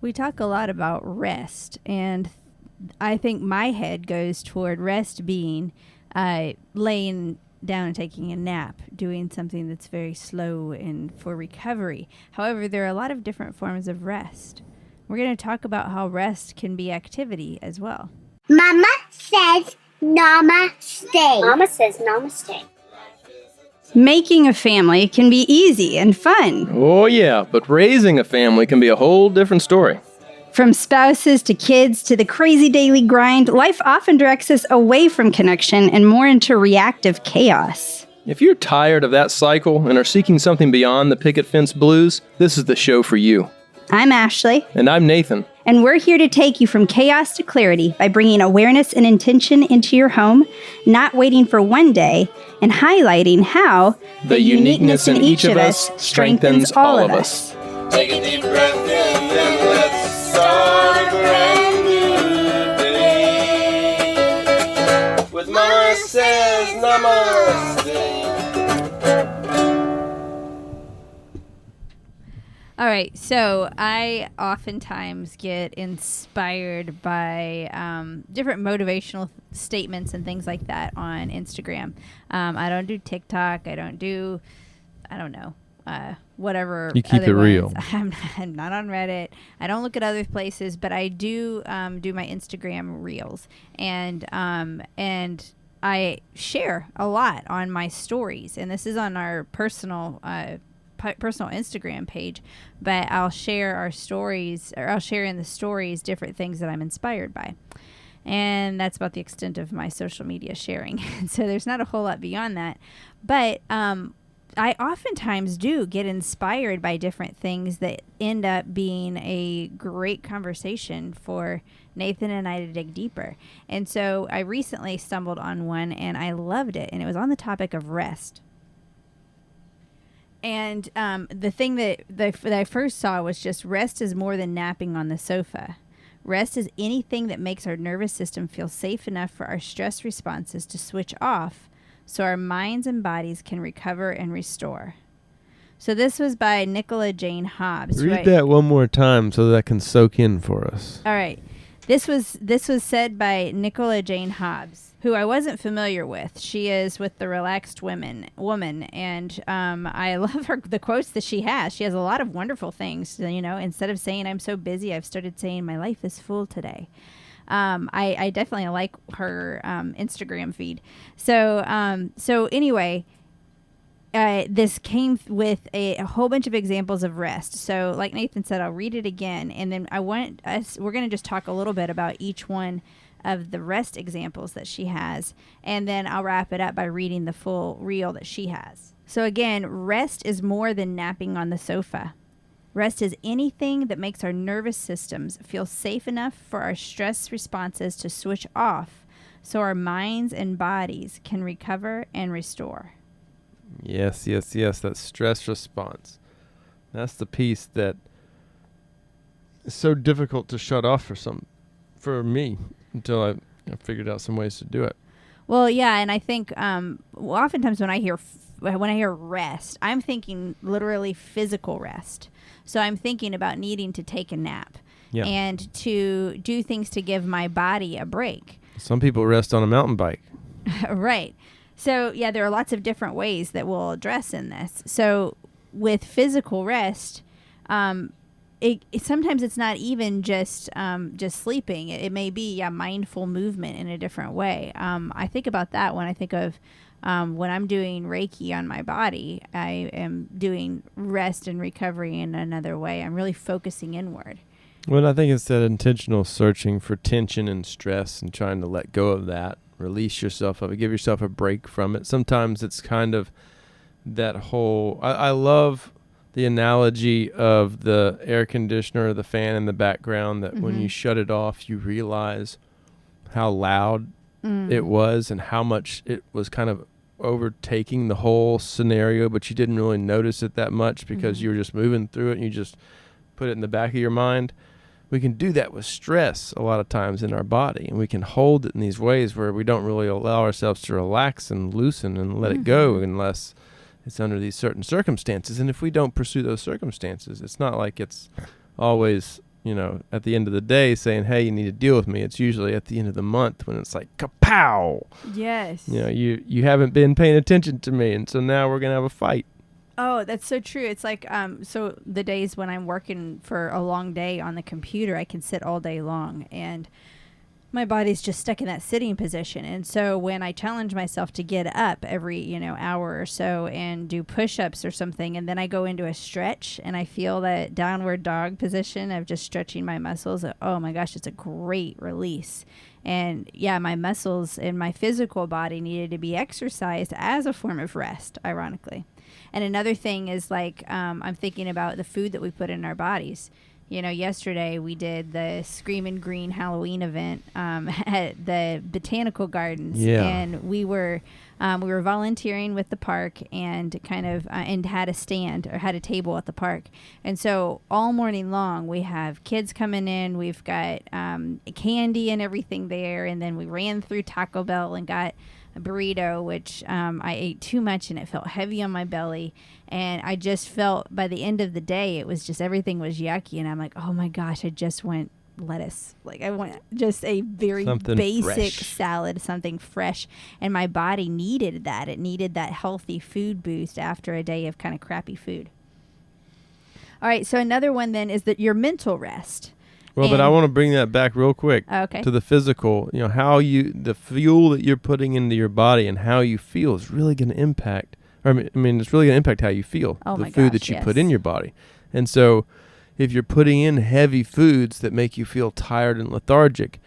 We talk a lot about rest, and I think my head goes toward rest being laying down and taking a nap, doing something that's very slow and for recovery. However, there are a lot of different forms of rest. We're going to talk about how rest can be activity as well. Mama says namaste. Mama says namaste. Making a family can be easy and fun. Oh yeah, but raising a family can be a whole different story. From spouses to kids to the crazy daily grind, life often directs us away from connection and more into reactive chaos. If you're tired of that cycle and are seeking something beyond the picket fence blues, this is the show for you. I'm Ashley. And I'm Nathan. And we're here to take you from chaos to clarity by bringing awareness and intention into your home, not waiting for one day, and highlighting how the uniqueness in each of us strengthens all of us. Take a deep breath in and let's start a brand new day. With Mama Says Namaste. All right, so I oftentimes get inspired by different motivational statements and things like that on Instagram. I don't do TikTok. I don't know, whatever. You keep other it real. ones. I'm not on Reddit. I don't look at other places, but I do do my Instagram reels, and I share a lot on my stories, and this is on our personal Instagram page, but I'll share our stories, or I'll share in the stories different things that I'm inspired by. And that's about the extent of my social media sharing. So there's not a whole lot beyond that. But I oftentimes do get inspired by different things that end up being a great conversation for Nathan and I to dig deeper. And so I recently stumbled on one and I loved it. And it was on the topic of rest. And the thing that I first saw was just rest is more than napping on the sofa. Rest is anything that makes our nervous system feel safe enough for our stress responses to switch off so our minds and bodies can recover and restore. So this was by Nicola Jane Hobbs. Read that one more time so that can soak in for us. All right. This was said by Nicola Jane Hobbs, who I wasn't familiar with. She is with the Relaxed Woman, and I love the quotes that she has. She has a lot of wonderful things. Instead of saying I'm so busy, I've started saying my life is full today. I definitely like her Instagram feed. So anyway. This came with a whole bunch of examples of rest. So like Nathan said, I'll read it again. And then we're going to just talk a little bit about each one of the rest examples that she has. And then I'll wrap it up by reading the full reel that she has. So again, rest is more than napping on the sofa. Rest is anything that makes our nervous systems feel safe enough for our stress responses to switch off so our minds and bodies can recover and restore. Yes, that stress response. That's the piece that is so difficult to shut off for me until I figured out some ways to do it. Well, yeah, and I think oftentimes when I hear rest, I'm thinking literally physical rest. So I'm thinking about needing to take a nap and to do things to give my body a break. Some people rest on a mountain bike. Right. So, yeah, there are lots of different ways that we'll address in this. So, with physical rest, sometimes it's not even just sleeping. It may be mindful movement in a different way. I think about that when I think of when I'm doing Reiki on my body. I am doing rest and recovery in another way. I'm really focusing inward. Well, I think it's that intentional searching for tension and stress and trying to let go of that. Release yourself of it. Give yourself a break from it. Sometimes it's kind of that whole... I love the analogy of the air conditioner or the fan in the background that when you shut it off, you realize how loud it was and how much it was kind of overtaking the whole scenario, but you didn't really notice it that much because you were just moving through it and you just put it in the back of your mind. We can do that with stress a lot of times in our body, and we can hold it in these ways where we don't really allow ourselves to relax and loosen and let it go unless it's under these certain circumstances. And if we don't pursue those circumstances, it's not like it's always at the end of the day saying, hey, you need to deal with me. It's usually at the end of the month when it's like, kapow! Yes. You haven't been paying attention to me, and so now we're going to have a fight. Oh, that's so true. It's like, so the days when I'm working for a long day on the computer, I can sit all day long, and my body's just stuck in that sitting position. And so when I challenge myself to get up every, hour or so and do push-ups or something, and then I go into a stretch and I feel that downward dog position of just stretching my muscles, oh my gosh, it's a great release. And yeah, my muscles and my physical body needed to be exercised as a form of rest, ironically. And another thing is like, I'm thinking about the food that we put in our bodies. Yesterday we did the Screamin' Green Halloween event at the Botanical Gardens, and we were volunteering with the park and kind of and had a stand or had a table at the park. And so all morning long we have kids coming in. We've got candy and everything there, and then we ran through Taco Bell and got a burrito, which I ate too much and it felt heavy on my belly. And I just felt by the end of the day, it was just everything was yucky. And I'm like, oh my gosh, I just went lettuce. Like I want just a very something basic fresh. salad, something fresh. And my body needed that. It needed that healthy food boost after a day of kind of crappy food. All right. So another one then is that your mental rest. Well, but I want to bring that back real quick to the physical. How the fuel that you're putting into your body and how you feel is really going to impact. I mean, it's really going to impact how you feel. The food that you put in your body. And so if you're putting in heavy foods that make you feel tired and lethargic,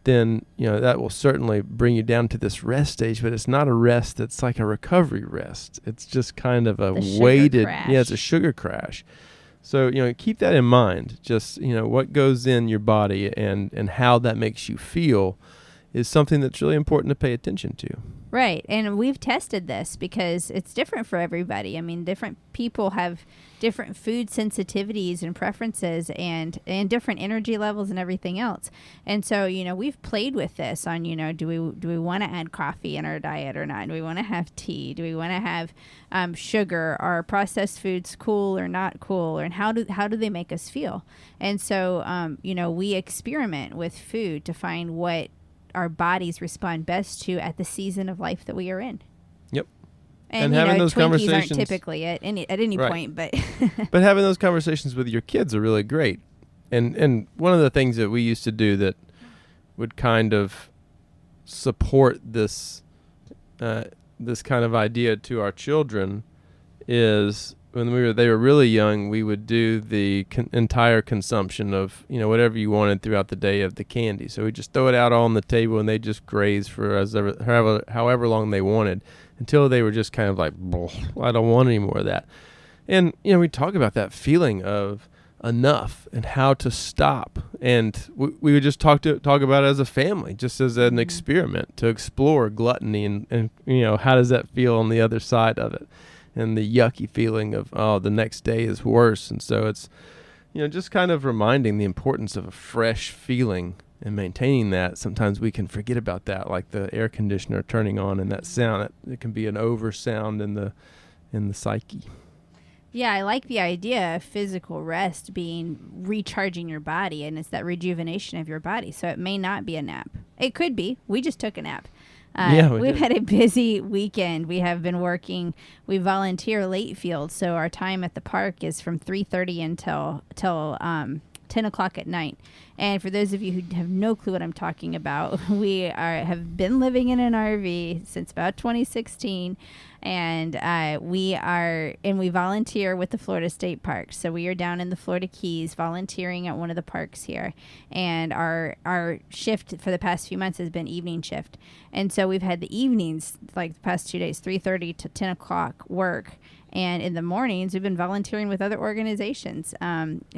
then, that will certainly bring you down to this rest stage, but it's not a rest that's like a recovery rest. It's just kind of a weighted, it's a sugar crash. So, keep that in mind. Just, what goes in your body and how that makes you feel is something that's really important to pay attention to. Right. And we've tested this because it's different for everybody. I mean, different people have different food sensitivities and preferences and different energy levels and everything else. And so, we've played with this on, do we want to add coffee in our diet or not? Do we want to have tea? Do we want to have sugar? Are processed foods cool or not cool? And how do they make us feel? And so, we experiment with food to find what our bodies respond best to at the season of life that we are in. Yep. And having those Twinkies conversations aren't typically at any point, but but having those conversations with your kids are really great. And one of the things that we used to do that would kind of support this this kind of idea to our children is when they were really young, we would do the entire consumption of, whatever you wanted throughout the day of the candy. So we just throw it out on the table and they just graze for however long they wanted until they were just kind of like, I don't want any more of that. And, we talk about that feeling of enough and how to stop. And we would just talk about it as a family, just as an experiment to explore gluttony and how does that feel on the other side of it? And the yucky feeling of, the next day is worse. And so it's, just kind of reminding the importance of a fresh feeling and maintaining that. Sometimes we can forget about that, like the air conditioner turning on and that sound. It can be an over sound in the psyche. Yeah, I like the idea of physical rest being recharging your body, and it's that rejuvenation of your body. So it may not be a nap. It could be. We just took a nap. We've had a busy weekend. We have been working. We volunteer late field, so our time at the park is from 3:30 until 10 o'clock at night. And for those of you who have no clue what I'm talking about, we have been living in an RV since about 2016, and we volunteer with the Florida State Park. So we are down in the Florida Keys volunteering at one of the parks here, and our shift for the past few months has been evening shift. And so we've had the evenings, like the past 2 days, 3:30 to 10 o'clock work. And in the mornings, we've been volunteering with other organizations,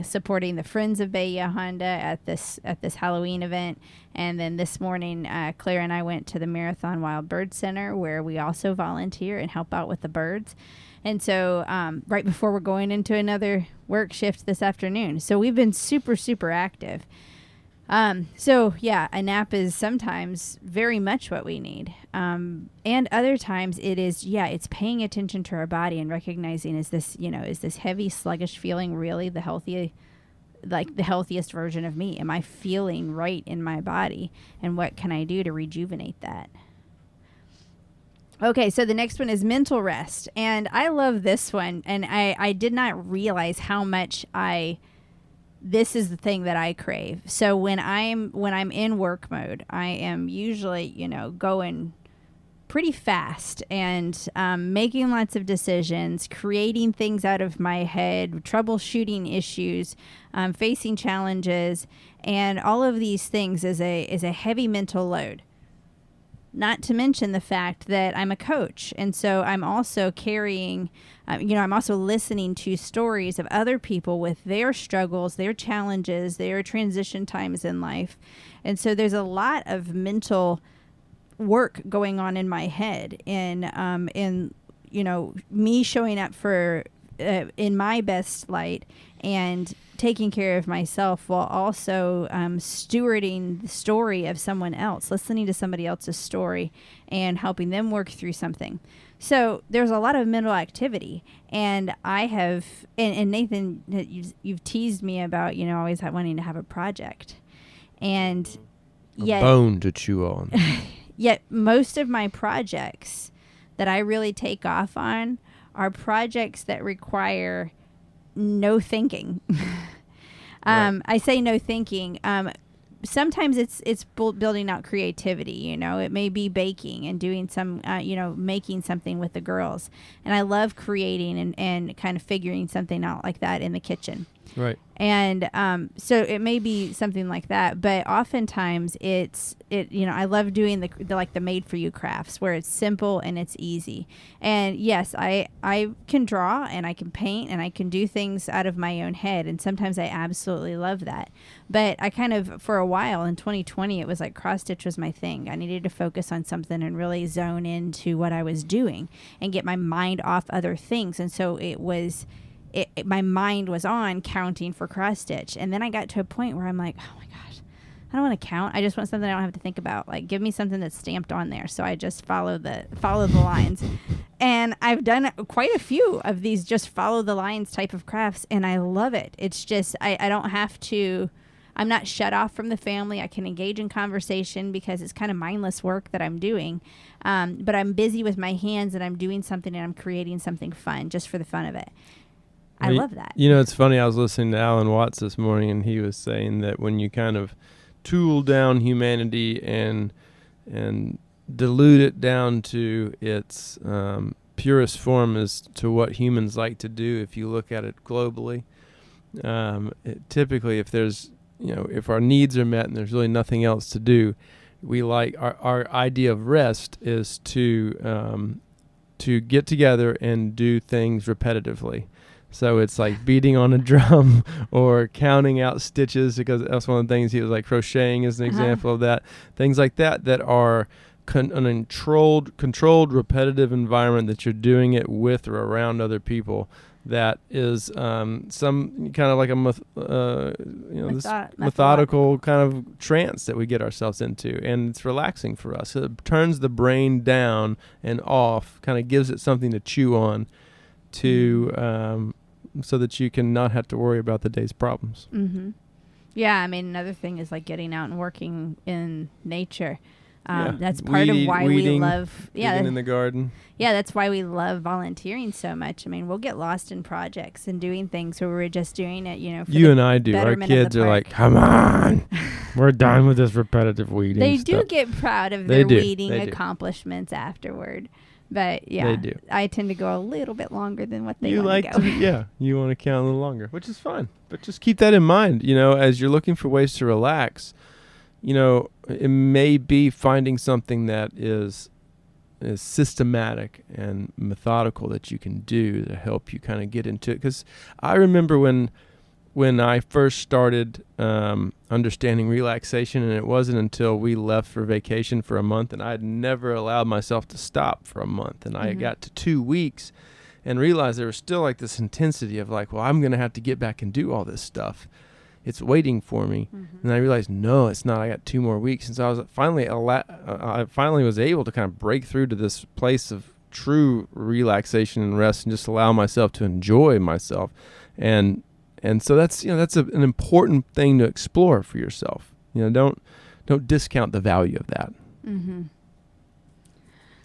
supporting the Friends of Bahia Honda at this Halloween event. And then this morning, Claire and I went to the Marathon Wild Bird Center, where we also volunteer and help out with the birds. And so right before we're going into another work shift this afternoon. So we've been super, super active. So yeah, a nap is sometimes very much what we need. And other times it's paying attention to our body and recognizing, is this heavy, sluggish feeling really the like the healthiest version of me? Am I feeling right in my body? And what can I do to rejuvenate that? Okay, so the next one is mental rest. And I love this one. And I did not realize how much this is the thing that I crave. So when I'm in work mode, I am usually, going pretty fast and making lots of decisions, creating things out of my head, troubleshooting issues, facing challenges, and all of these things is a heavy mental load. Not to mention the fact that I'm a coach. And so I'm also carrying, I'm also listening to stories of other people with their struggles, their challenges, their transition times in life. And so there's a lot of mental work going on in my head in me showing up for in my best light and taking care of myself while also stewarding the story of someone else, listening to somebody else's story and helping them work through something. So there's a lot of mental activity, and I have, and Nathan, you've teased me about, always wanting to have a project, and yet bone to chew on. Yet most of my projects that I really take off on are projects that require no thinking. Right. I say no thinking. Sometimes it's building out creativity. It may be baking and doing some, making something with the girls. And I love creating and kind of figuring something out like that in the kitchen. Right. And so it may be something like that, but oftentimes I love doing the made for you crafts where it's simple and it's easy. And yes, I can draw and I can paint and I can do things out of my own head, and sometimes I absolutely love that. But I kind of, for a while in 2020, it was like cross stitch was my thing. I needed to focus on something and really zone into what I was doing and get my mind off other things. And so my mind was on counting for cross stitch. And then I got to a point where I'm like, oh my gosh, I don't want to count. I just want something I don't have to think about. Like, give me something that's stamped on there. So I just follow the lines. And I've done quite a few of these just follow the lines type of crafts, and I love it. It's just, I don't have to, I'm not shut off from the family. I can engage in conversation because it's kind of mindless work that I'm doing. But I'm busy with my hands and I'm doing something and I'm creating something fun just for the fun of it. I love that. It's funny. I was listening to Alan Watts this morning, and he was saying that when you kind of tool down humanity and dilute it down to its purest form as to what humans like to do, if you look at it globally, typically if there's, if our needs are met and there's really nothing else to do, we like our idea of rest is to get together and do things repetitively. So it's like beating on a drum or counting out stitches, because that's one of the things he was like. Crocheting is an example of that. Things like that are an controlled, repetitive environment that you're doing it with or around other people. That is some kind of like this methodical kind of trance that we get ourselves into, and it's relaxing for us. It turns the brain down and off, kind of gives it something to chew on, so that you can not have to worry about the day's problems. Mm-hmm. Yeah, I mean, another thing is like getting out and working in nature. That's part of why we love in the garden. Yeah, that's why we love volunteering so much. I mean, we'll get lost in projects and doing things where we're just doing it, for you and I do. Our kids are like, come on, we're done with this repetitive weeding. They stuff. do get proud of their weeding accomplishments afterward. But yeah, they do. I tend to go a little bit longer than what they want to go. You want to count a little longer, which is fine. But just keep that in mind, as you're looking for ways to relax. It may be finding something that is systematic and methodical that you can do to help you kind of get into it. Because I remember when I first started understanding relaxation, and it wasn't until we left for vacation for a month, and I had never allowed myself to stop for a month, and I got to 2 weeks and realized there was still like this intensity of like, well, I'm going to have to get back and do all this stuff. It's waiting for me. And I realized, no, it's not. I got 2 more weeks. And so I was I finally was able to kind of break through to this place of true relaxation and rest and just allow myself to enjoy myself. And And so that's an important thing to explore for yourself. Don't discount the value of that. Mm-hmm.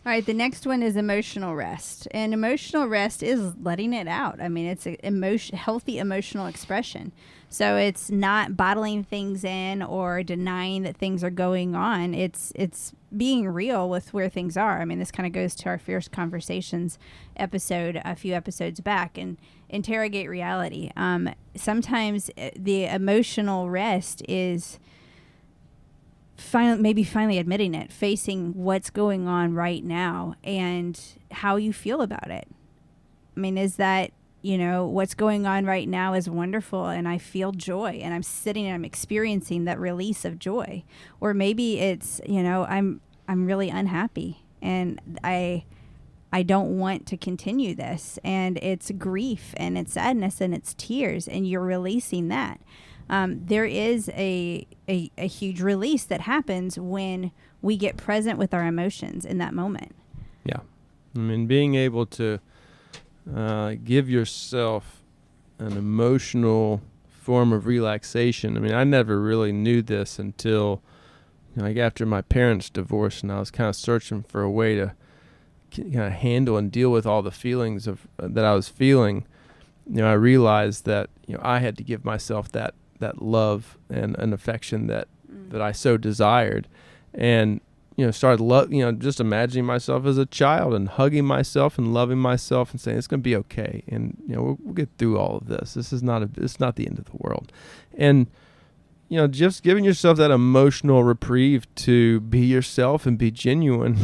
All right, the next one is emotional rest. And emotional rest is letting it out. I mean, it's a healthy emotional expression. So it's not bottling things in or denying that things are going on. It's being real with where things are. I mean, this kind of goes to our Fierce Conversations episode a few episodes back, and interrogate reality. Sometimes the emotional rest is finally admitting it, facing what's going on right now and how you feel about it. I mean, is that, what's going on right now is wonderful and I feel joy and I'm sitting and I'm experiencing that release of joy. Or maybe it's, I'm really unhappy and I don't want to continue this, and it's grief and it's sadness and it's tears, and you're releasing that. There is a huge release that happens when we get present with our emotions in that moment. Yeah. I mean, being able to give yourself an emotional form of relaxation. I mean, I never really knew this until, like, after my parents' divorce, and I was kind of searching for a way to kind of handle and deal with all the feelings of that I was feeling. I realized that, I had to give myself that love and affection that I so desired, and started just imagining myself as a child and hugging myself and loving myself and saying it's going to be okay, and we'll get through all of this. This is it's not the end of the world, and just giving yourself that emotional reprieve to be yourself and be genuine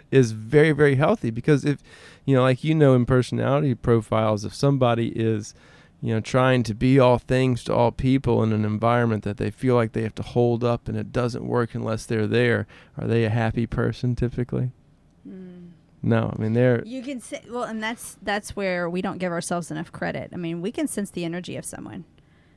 is very, very healthy, because if in personality profiles, if somebody is trying to be all things to all people in an environment that they feel like they have to hold up and it doesn't work unless they're there, are they a happy person typically? No, I mean you can say, well, and that's where we don't give ourselves enough credit. I mean, we can sense the energy of someone.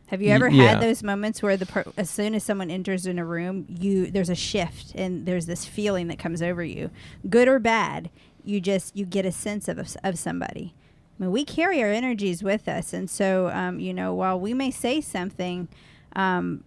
Have you ever had those moments where as soon as someone enters in a room, there's a shift and there's this feeling that comes over you, good or bad? You get a sense of somebody. I mean, we carry our energies with us, and so while we may say something, the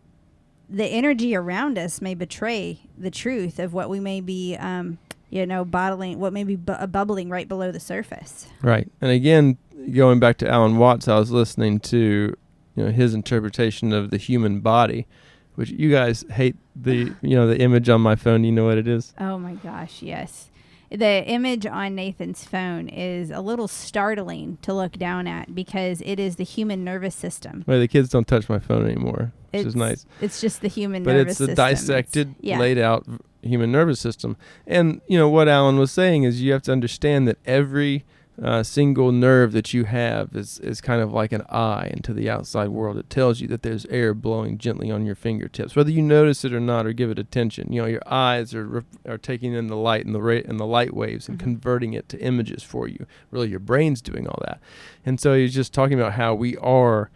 energy around us may betray the truth of what we may be, bottling, what may be bubbling right below the surface. Right, and again, going back to Alan Watts, I was listening to his interpretation of the human body, which you guys hate the image on my phone. You know what it is? Oh my gosh, yes. The image on Nathan's phone is a little startling to look down at, because it is the human nervous system. Well, the kids don't touch my phone anymore, which is nice. It's just the human nervous system. But it's the dissected, laid out human nervous system. And, what Alan was saying is you have to understand that every single nerve that you have is kind of like an eye into the outside world. It tells you that there's air blowing gently on your fingertips, whether you notice it or not or give it attention. Your eyes are taking in the light and the light waves and converting it to images for you. Really, your brain's doing all that. And so he's just talking about how we are,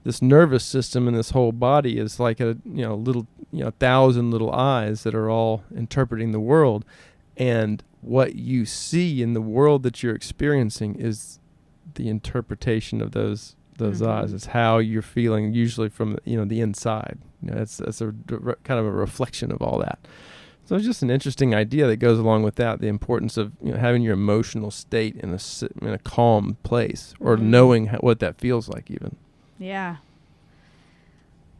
this nervous system and this whole body is like a little 1,000 little eyes that are all interpreting the world. And what you see in the world that you're experiencing is the interpretation of those eyes. It's how you're feeling, usually from the inside. That's a kind of a reflection of all that. So it's just an interesting idea that goes along with that, the importance of having your emotional state in a calm place, or knowing what that feels like even. Yeah.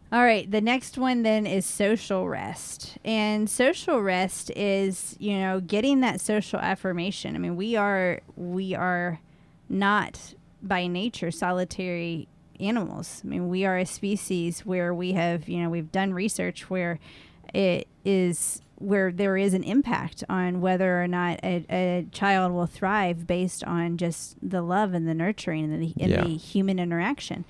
All right, the next one then is social rest. And social rest is, getting that social affirmation. I mean, we are not by nature solitary animals. I mean, we are a species where we have, we've done research where there is an impact on whether or not a child will thrive based on just the love and the nurturing and the human interaction.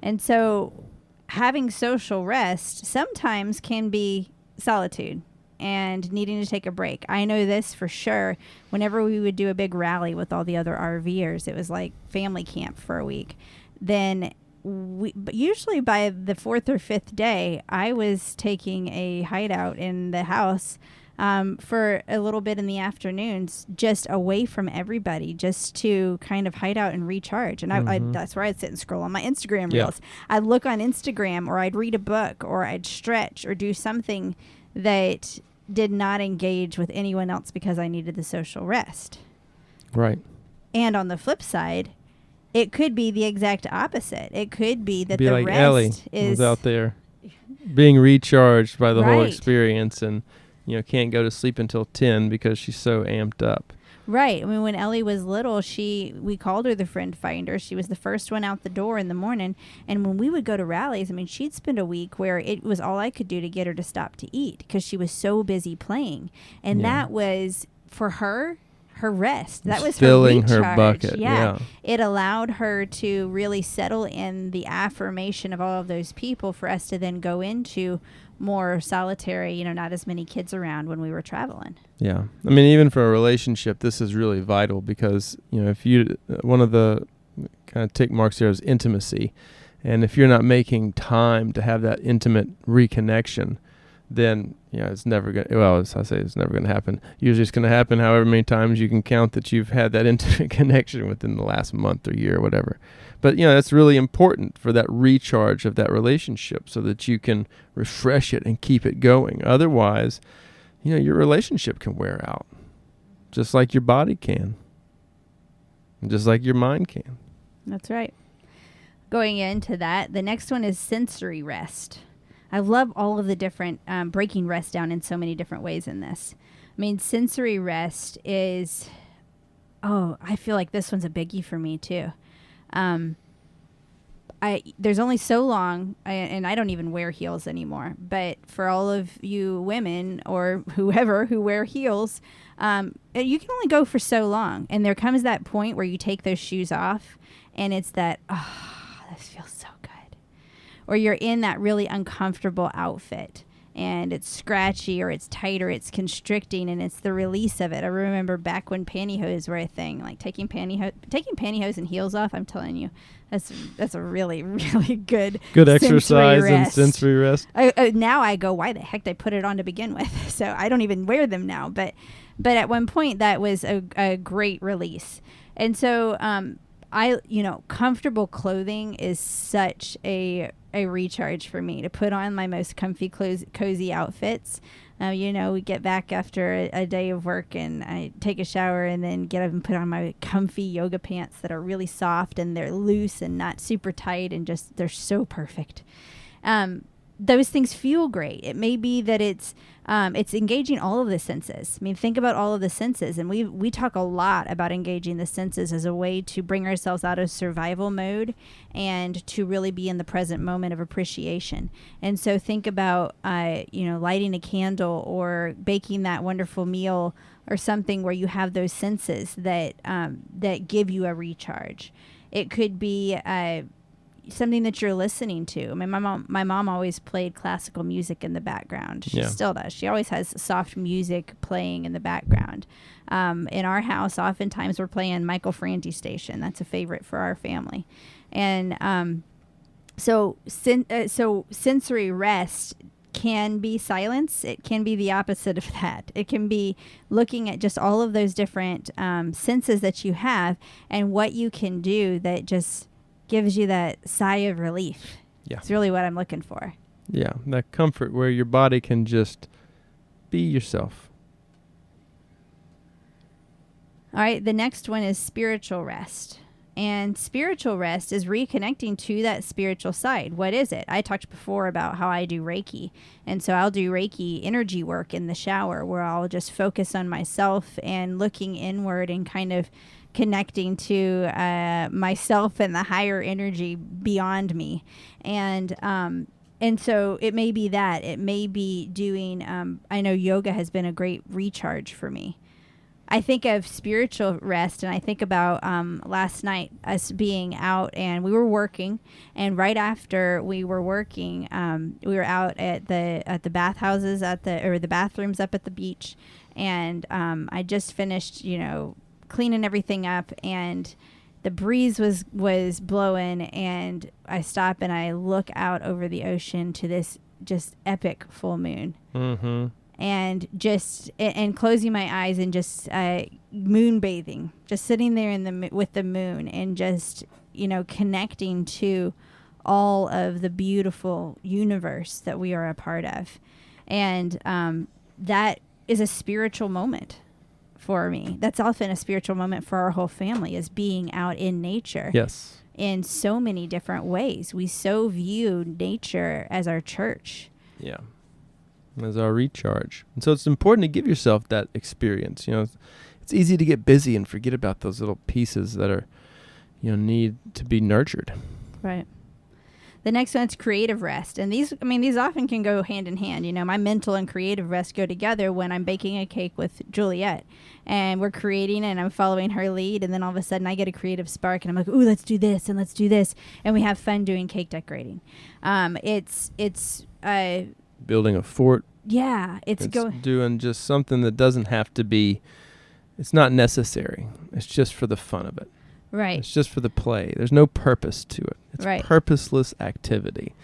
And so having social rest sometimes can be solitude and needing to take a break. I know this for sure. Whenever we would do a big rally with all the other RVers, it was like family camp for a week. But usually by the fourth or fifth day, I was taking a hideout in the house for a little bit in the afternoons, just away from everybody, just to kind of hide out and recharge. And I that's where I'd sit and scroll on my Instagram reels. I'd look on Instagram, or I'd read a book, or I'd stretch, or do something that did not engage with anyone else because I needed the social rest. Right. And on the flip side, it could be the exact opposite. It could be that the like rest Ellie is was out there being recharged by the whole Right. experience, and can't go to sleep until 10 because she's so amped up. Right. I mean, when Ellie was little, we called her the friend finder. She was the first one out the door in the morning. And when we would go to rallies, I mean, she'd spend a week where it was all I could do to get her to stop to eat because she was so busy playing. And that was, for her rest. That was filling her her recharge. bucket. Yeah. Yeah. It allowed her to really settle in the affirmation of all of those people for us to then go into more solitary, not as many kids around when we were traveling. Yeah. I mean, even for a relationship, this is really vital because, if you, one of the kind of tick marks here is intimacy. And if you're not making time to have that intimate reconnection, then, it's never going to, as I say, it's never going to happen. Usually it's going to happen however many times you can count that you've had that intimate connection within the last month or year or whatever. But, that's really important for that recharge of that relationship so that you can refresh it and keep it going. Otherwise, your relationship can wear out just like your body can, and just like your mind can. That's right. Going into that, the next one is sensory rest. I love all of the different, breaking rest down in so many different ways in this. I mean, sensory rest is, I feel like this one's a biggie for me too. There's only so long, and I don't even wear heels anymore, but for all of you women or whoever who wear heels, you can only go for so long. And there comes that point where you take those shoes off and it's that, this feels so good. Or you're in that really uncomfortable outfit and it's scratchy or it's tight or it's constricting, and it's the release of it. I remember back when pantyhose were a thing, like taking pantyhose and heels off. I'm telling you, that's a really, really good exercise and sensory rest. Now I go, why the heck did I put it on to begin with? So I don't even wear them now. But at one point that was a great release. And so comfortable clothing is such a recharge for me, to put on my most comfy, cozy outfits. We get back after a day of work and I take a shower and then get up and put on my comfy yoga pants that are really soft and they're loose and not super tight and just, they're so perfect. Those things feel great. It may be that it's engaging all of the senses. I mean, think about all of the senses, and we talk a lot about engaging the senses as a way to bring ourselves out of survival mode and to really be in the present moment of appreciation. And so think about lighting a candle or baking that wonderful meal or something where you have those senses that give you a recharge. It could be something that you're listening to. I mean, my mom always played classical music in the background. She still does. She always has soft music playing in the background. In our house, oftentimes we're playing Michael Franti Station. That's a favorite for our family. And so sensory rest can be silence. It can be the opposite of that. It can be looking at just all of those different senses that you have and what you can do that just gives you that sigh of relief. Yeah. It's really what I'm looking for. Yeah, that comfort where your body can just be yourself. All right, the next one is spiritual rest. And spiritual rest is reconnecting to that spiritual side. What is it? I talked before about how I do Reiki. And so I'll do Reiki energy work in the shower where I'll just focus on myself and looking inward and kind of connecting to myself and the higher energy beyond me. And so it may be that. It may be doing, I know yoga has been a great recharge for me. I think of spiritual rest, and I think about last night, us being out, and we were working, and right after we were working, we were out at the bathhouses or the bathrooms up at the beach, and I just finished, cleaning everything up, and the breeze was blowing, and I stop and I look out over the ocean to this just epic full moon. Mm-hmm. and just and closing my eyes and just moon bathing, just sitting there with the moon and just, connecting to all of the beautiful universe that we are a part of. And that is a spiritual moment for me. That's often a spiritual moment for our whole family, is being out in nature. Yes. In so many different ways. We so view nature as our church. Yeah. As our recharge. And so it's important to give yourself that experience. It's easy to get busy and forget about those little pieces that are, need to be nurtured. Right. The next one's creative rest. And these often can go hand in hand. My mental and creative rest go together when I'm baking a cake with Juliet and we're creating and I'm following her lead. And then all of a sudden I get a creative spark and I'm like, ooh, let's do this and let's do this. And we have fun doing cake decorating. It's building a fort. Yeah. It's doing just something that doesn't have to be, it's not necessary. It's just for the fun of it. Right. It's just for the play. There's no purpose to it. It's right. Purposeless activity.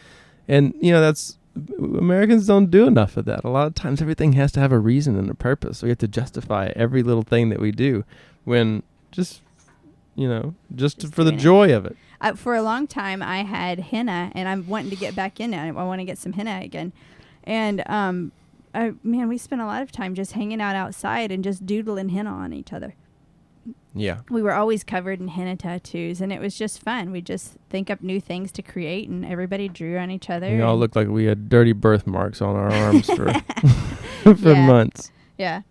And, that's, Americans don't do enough of that. A lot of times everything has to have a reason and a purpose. We have to justify every little thing that we do when just for the joy of it. For a long time, I had henna, and I'm wanting to get back in it. I want to get some henna again. And, we spent a lot of time just hanging out outside and just doodling henna on each other. Yeah. We were always covered in henna tattoos, and it was just fun. We just think up new things to create, and everybody drew on each other. We all looked like we had dirty birthmarks on our arms for months. Yeah.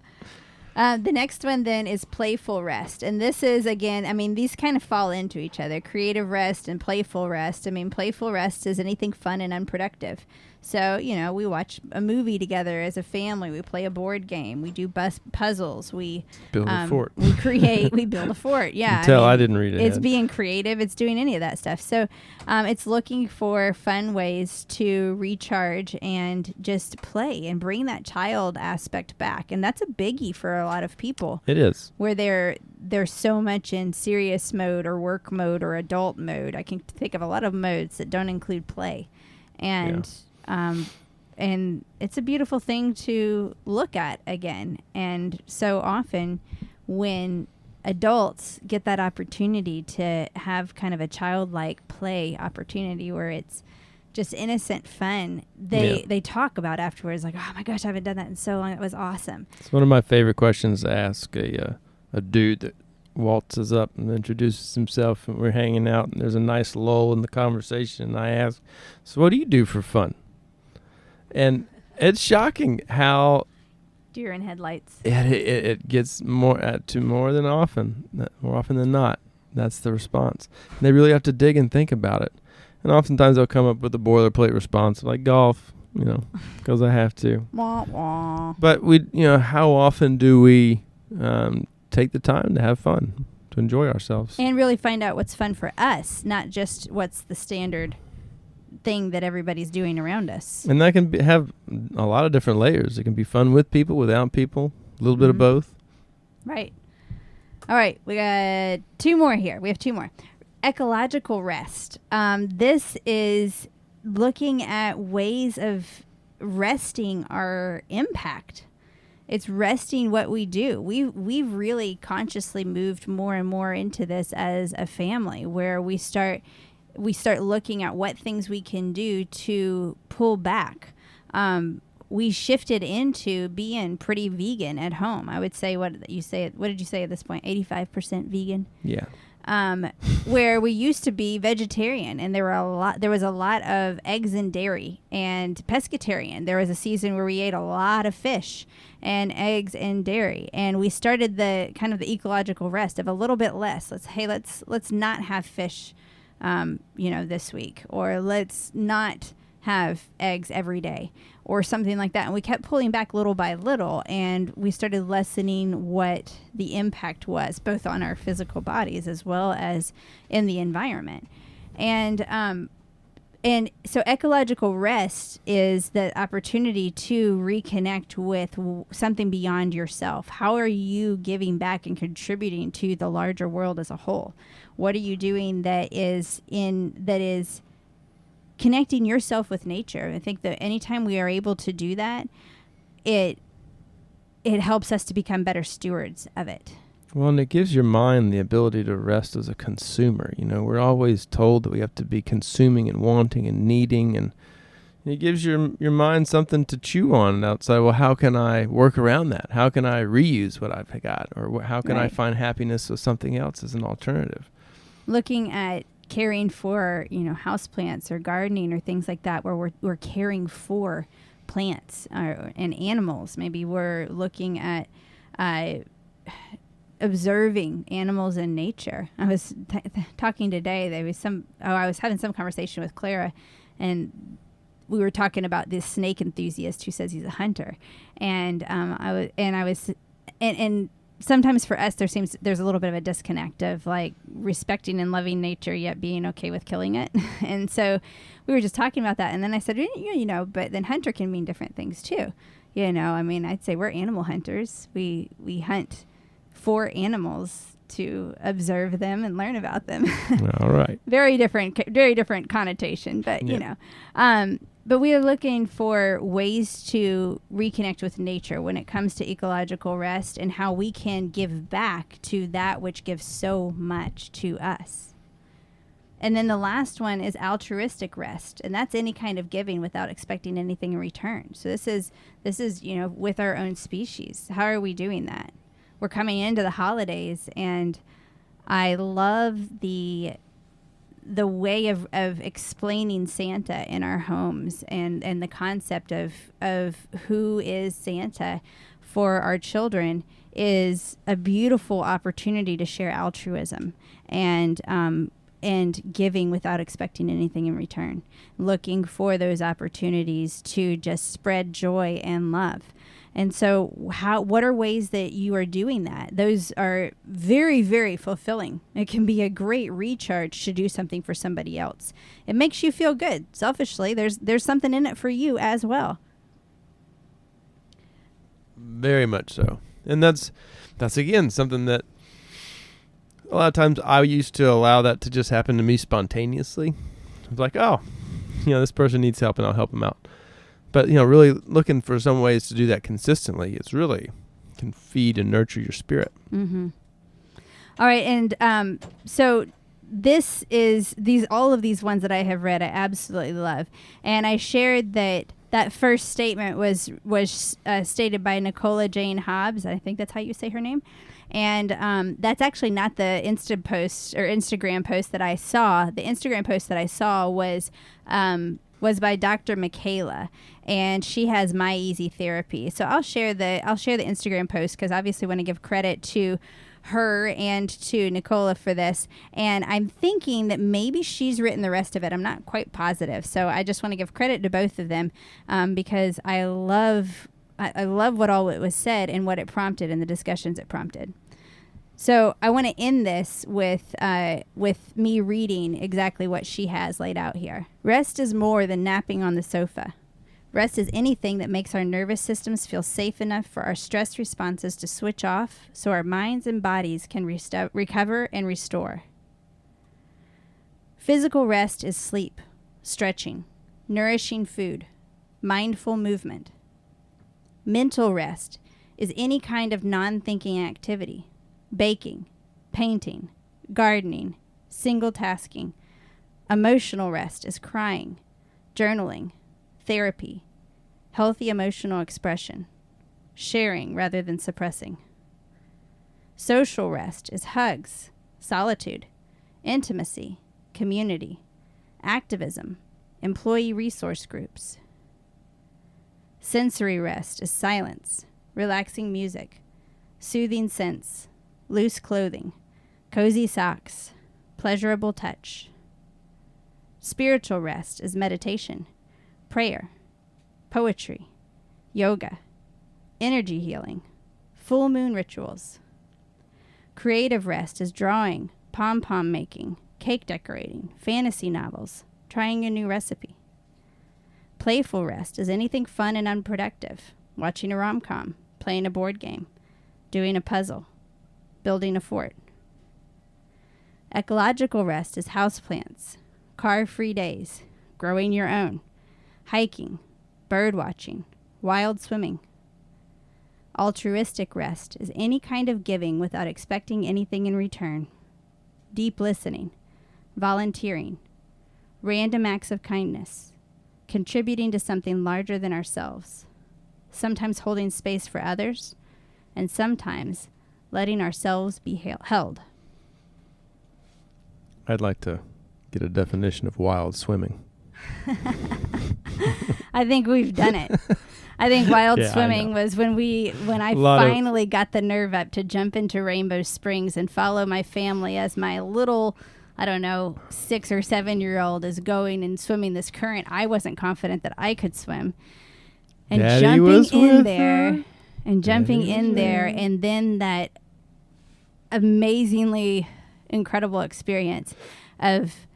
The next one then is playful rest. And this is, again, these kind of fall into each other. Creative rest and playful rest. Playful rest is anything fun and unproductive. So, we watch a movie together as a family. We play a board game. We do puzzles. We build a fort. We build a fort. Yeah. I didn't read it. It's being creative. It's doing any of that stuff. So it's looking for fun ways to recharge and just play and bring that child aspect back. And that's a biggie for a lot of people. It is. Where they're so much in serious mode or work mode or adult mode. I can think of a lot of modes that don't include play. And and it's a beautiful thing to look at again. And so often when adults get that opportunity to have kind of a childlike play opportunity where it's just innocent fun, they talk about afterwards like, oh my gosh, I haven't done that in so long. It was awesome. It's one of my favorite questions to ask a dude that waltzes up and introduces himself, and we're hanging out and there's a nice lull in the conversation, and I ask, so what do you do for fun? And it's shocking how deer in headlights. It gets more often than not. That's the response. And they really have to dig and think about it. And oftentimes they'll come up with a boilerplate response like golf, because I have to. Wah, wah. But how often do we take the time to have fun, to enjoy ourselves, and really find out what's fun for us, not just what's the standard thing that everybody's doing around us. And that can have a lot of different layers. It can be fun with people, without people, a little bit of both. Right. All right, we got two more here. We have two more. Ecological rest. This is looking at ways of resting our impact. It's resting what we do. We've really consciously moved more and more into this as a family, where we start looking at what things we can do to pull back. We shifted into being pretty vegan at home. I would say, what did you say at this point? 85% vegan? Yeah. Where we used to be vegetarian, and there was a lot of eggs and dairy, and pescatarian. There was a season where we ate a lot of fish and eggs and dairy, and we started the kind of the ecological rest of a little bit less. Let's not have fish this week, or let's not have eggs every day, or something like that. And we kept pulling back little by little, and we started lessening what the impact was, both on our physical bodies as well as in the environment. And so ecological rest is the opportunity to reconnect with something beyond yourself. How are you giving back and contributing to the larger world as a whole? What are you doing that is connecting yourself with nature? I think that anytime we are able to do that, it it helps us to become better stewards of it. Well, and it gives your mind the ability to rest as a consumer. You know, we're always told that we have to be consuming and wanting and needing, and it gives your mind something to chew on outside. Well, how can I work around that? How can I reuse what I've got? Or how can I find happiness with something else as an alternative? Looking at caring for, houseplants or gardening or things like that, where we're caring for plants and animals. Maybe we're looking at observing animals in nature. I was talking today. I was having some conversation with Clara, and we were talking about this snake enthusiast who says he's a hunter, and sometimes for us there's a little bit of a disconnect of like respecting and loving nature yet being okay with killing it. And so we were just talking about that, and then I said, but then hunter can mean different things too. I'd say we're animal hunters. We hunt for animals to observe them and learn about them. All right. Very different connotation, but but we are looking for ways to reconnect with nature when it comes to ecological rest, and how we can give back to that which gives so much to us. And then the last one is altruistic rest, and that's any kind of giving without expecting anything in return. So this is with our own species. How are we doing that? We're coming into the holidays, and I love the way of explaining Santa in our homes, and the concept of who is Santa for our children is a beautiful opportunity to share altruism and giving without expecting anything in return, looking for those opportunities to just spread joy and love. And so what are ways that you are doing that? Those are very, very fulfilling. It can be a great recharge to do something for somebody else. It makes you feel good. Selfishly, there's something in it for you as well. Very much so. And that's again something that a lot of times I used to allow that to just happen to me spontaneously. I was like, oh, this person needs help and I'll help them out. But, really looking for some ways to do that consistently, it's really can feed and nurture your spirit. Mm-hmm. All right. And so this is all of these ones that I have read, I absolutely love. And I shared that first statement was stated by Nicola Jane Hobbs. I think that's how you say her name. And that's actually not the Instagram post that I saw. The Instagram post that I saw was by Dr. Michaela, and she has My Easy Therapy. So I'll share the Instagram post, because obviously I want to give credit to her and to Nicola for this. And I'm thinking that maybe she's written the rest of it. I'm not quite positive. So I just want to give credit to both of them, because I love what all it was said and what it prompted and the discussions it prompted. So I want to end this with me reading exactly what she has laid out here. Rest is more than napping on the sofa. Rest is anything that makes our nervous systems feel safe enough for our stress responses to switch off, so our minds and bodies can recover and restore. Physical rest is sleep, stretching, nourishing food, mindful movement. Mental rest is any kind of non-thinking activity. Baking, painting, gardening, single tasking. Emotional rest is crying, journaling, therapy, healthy emotional expression, sharing rather than suppressing. Social rest is hugs, solitude, intimacy, community, activism, employee resource groups. Sensory rest is silence, relaxing music, soothing scents, loose clothing, cozy socks, pleasurable touch. Spiritual rest is meditation, prayer, poetry, yoga, energy healing, full moon rituals. Creative rest is drawing, pom-pom making, cake decorating, fantasy novels, trying a new recipe. Playful rest is anything fun and unproductive, watching a rom-com, playing a board game, doing a puzzle, building a fort. Ecological rest is houseplants, car-free days, growing your own, hiking, bird watching, wild swimming. Altruistic rest is any kind of giving without expecting anything in return. Deep listening, volunteering, random acts of kindness, contributing to something larger than ourselves, sometimes holding space for others, and sometimes letting ourselves be held. I'd like to get a definition of wild swimming. I think we've done it. I think wild Yeah, I swimming know. was when I Lot of- finally got the nerve up to jump into Rainbow Springs and follow my family as my little, 6 or 7 year old is going and swimming this current. I wasn't confident that I could swim. And Daddy jumping was in with there her. and jumping Daddy in was there there. and then that amazingly incredible experience of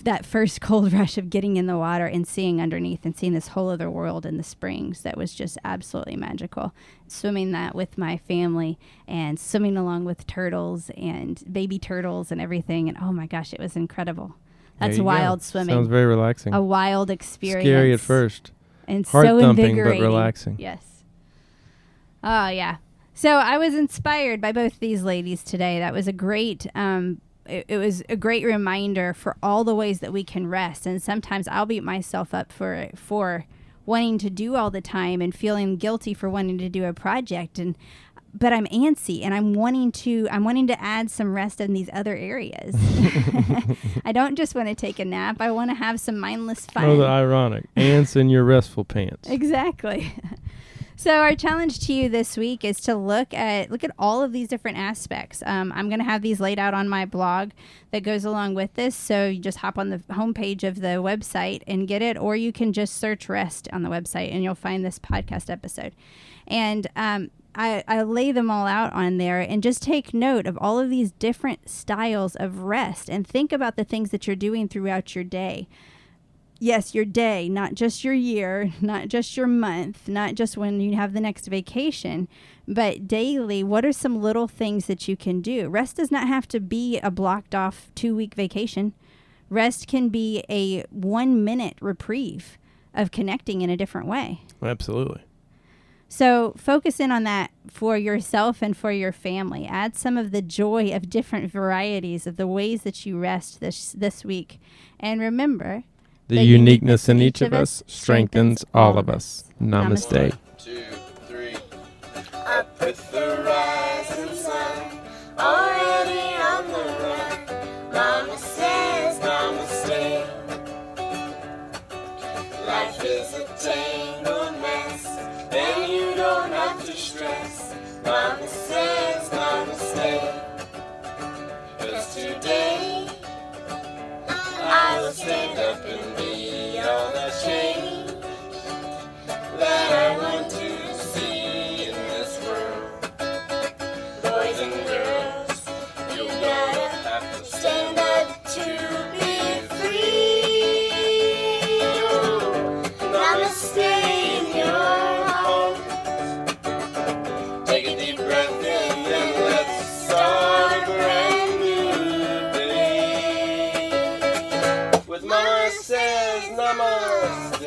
that first cold rush of getting in the water and seeing underneath and seeing this whole other world in the springs that was just absolutely magical. Swimming that with my family and swimming along with turtles and baby turtles and everything. And oh my gosh, it was incredible. There That's you go. wild swimming. Sounds very relaxing. A wild experience. Scary at first. And Heart so thumping, but invigorating. relaxing. Yes. Oh, yeah. So I was inspired by both these ladies today. That was a great it was a great reminder for all the ways that we can rest. And sometimes I'll beat myself up for wanting to do all the time and feeling guilty for wanting to do a project. But I'm antsy and I'm wanting to add some rest in these other areas. I don't just want to take a nap. I want to have some mindless fun. Oh, the ironic. Ants in your restful pants. Exactly. So our challenge to you this week is to look at all of these different aspects. I'm going to have these laid out on my blog that goes along with this. So you just hop on the homepage of the website and get it, or you can just search rest on the website and you'll find this podcast episode. And I lay them all out on there and just take note of all of these different styles of rest and think about the things that you're doing throughout your day. Yes, your day, not just your year, not just your month, not just when you have the next vacation, but daily, what are some little things that you can do? Rest does not have to be a blocked off 2-week vacation. Rest can be a 1-minute reprieve of connecting in a different way. Absolutely. So focus in on that for yourself and for your family. Add some of the joy of different varieties of the ways that you rest this week. And remember, The uniqueness in each of us strengthens all of us. Namaste. 2, 3. Up with the rising sun, already on the run. Mama says namaste. Life is a tangled mess, and you don't have to stress. Mama says namaste. 'Cause today I will stand up and be all the change that I want to see in this world. Boys and girls, you gotta have to stand up to be free. Namaste in your home. Take a deep breath in and let's start a brand new day. With Mama Says Namaste.